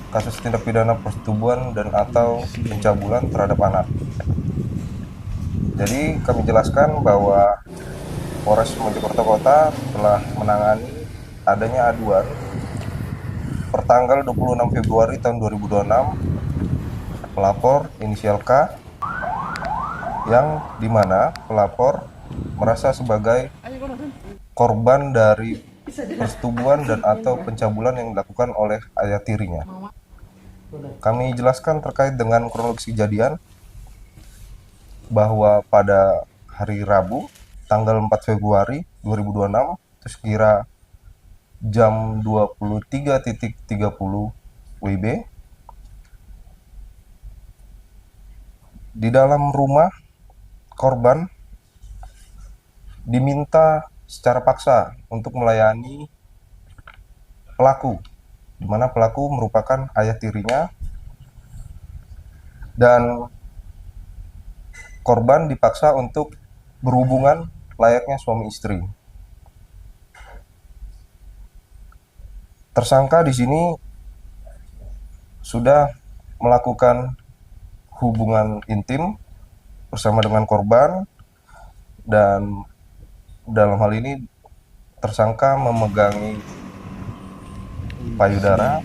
kasus tindak pidana persetubuhan dan atau pencabulan terhadap anak. Jadi kami jelaskan bahwa Polres Mojokerto Kota telah menangani adanya aduan pertanggal 26 Februari tahun 2026 pelapor inisial K yang dimana pelapor merasa sebagai korban dari persetubuhan dan atau pencabulan yang dilakukan oleh ayah tirinya. Kami jelaskan terkait dengan kronologis kejadian bahwa pada hari Rabu tanggal 4 Februari 2026 itu sekira jam 23.30 WIB di dalam rumah korban diminta secara paksa untuk melayani pelaku, di mana pelaku merupakan ayah tirinya dan korban dipaksa untuk berhubungan layaknya suami istri. Tersangka di sini sudah melakukan hubungan intim bersama dengan korban dan dalam hal ini tersangka memegangi payudara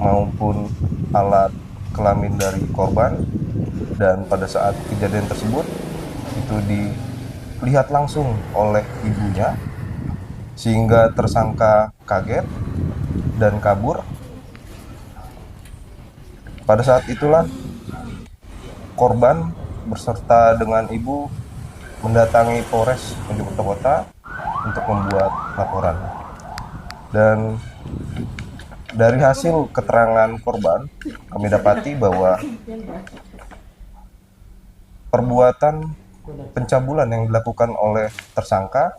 maupun alat kelamin dari korban, dan pada saat kejadian tersebut itu dilihat langsung oleh ibunya sehingga tersangka kaget dan kabur. Pada saat itulah korban beserta dengan ibu mendatangi Polres Mojokerto Kota untuk membuat laporan. Dan dari hasil keterangan korban, kami dapati bahwa perbuatan pencabulan yang dilakukan oleh tersangka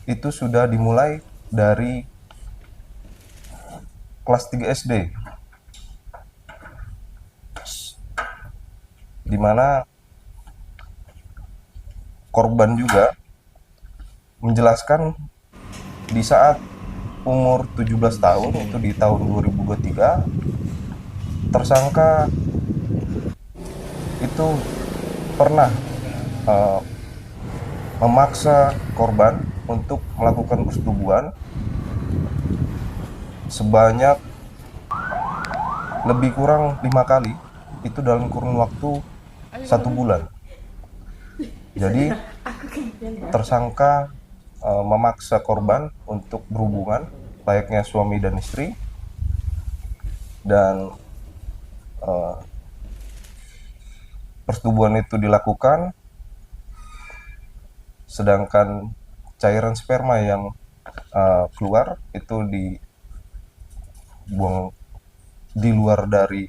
itu sudah dimulai dari kelas 3 SD, di mana korban juga menjelaskan di saat umur 17 tahun, itu di tahun 2023, tersangka itu pernah memaksa korban untuk melakukan persetubuhan sebanyak lebih kurang 5 kali, itu dalam kurun waktu 1 bulan. Jadi tersangka memaksa korban untuk berhubungan layaknya suami dan istri, dan persetubuhan itu dilakukan sedangkan cairan sperma yang keluar itu dibuang di luar dari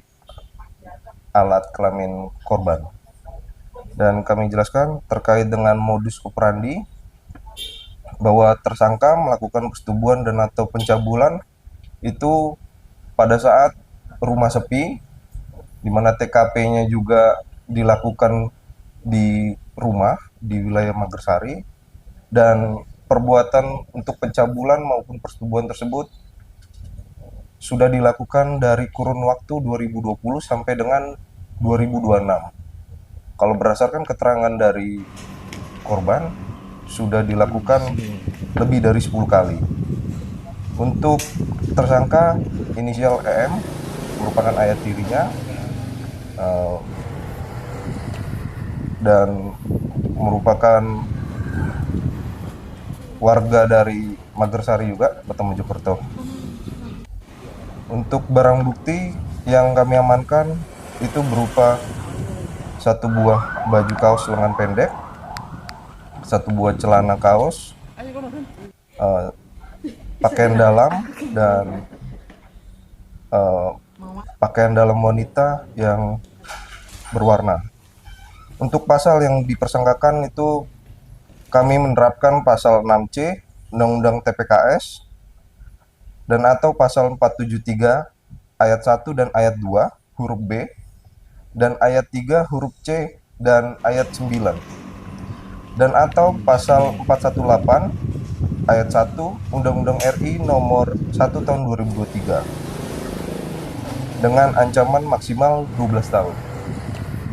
alat kelamin korban. Dan kami jelaskan terkait dengan modus operandi bahwa tersangka melakukan persetubuhan dan atau pencabulan itu pada saat rumah sepi, di mana TKP-nya juga dilakukan di rumah di wilayah Magersari, dan perbuatan untuk pencabulan maupun persetubuhan tersebut sudah dilakukan dari kurun waktu 2020 sampai dengan 2026. Kalau berdasarkan keterangan dari korban, sudah dilakukan lebih dari 10 kali. Untuk tersangka inisial EM merupakan ayah tirinya dan merupakan warga dari Magersari juga, Kota Mojokerto. Untuk barang bukti yang kami amankan itu berupa 1 buah baju kaos lengan pendek, 1 buah celana kaos, pakaian dalam, dan pakaian dalam wanita yang berwarna. Untuk pasal yang dipersangkakan itu kami menerapkan pasal 6C Undang-Undang TPKS dan atau pasal 473 ayat 1 dan ayat 2 huruf B dan ayat 3 huruf C dan ayat 9, dan atau pasal 418 ayat 1 Undang-Undang RI nomor 1 tahun 2023. dengan ancaman maksimal 12 tahun.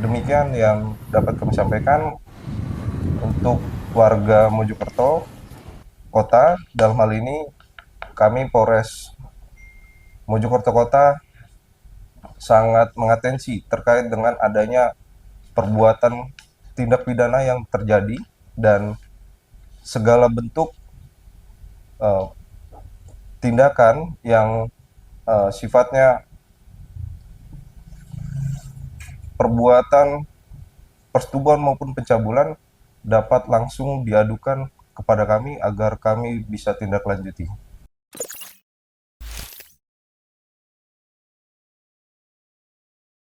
Demikian yang dapat kami sampaikan untuk warga Mojokerto Kota. Dalam hal ini kami Polres Mojokerto Kota sangat mengatensi terkait dengan adanya perbuatan tindak pidana yang terjadi dan segala bentuk uh, tindakan yang sifatnya perbuatan persetubuhan maupun pencabulan dapat langsung diadukan kepada kami agar kami bisa tindak lanjuti.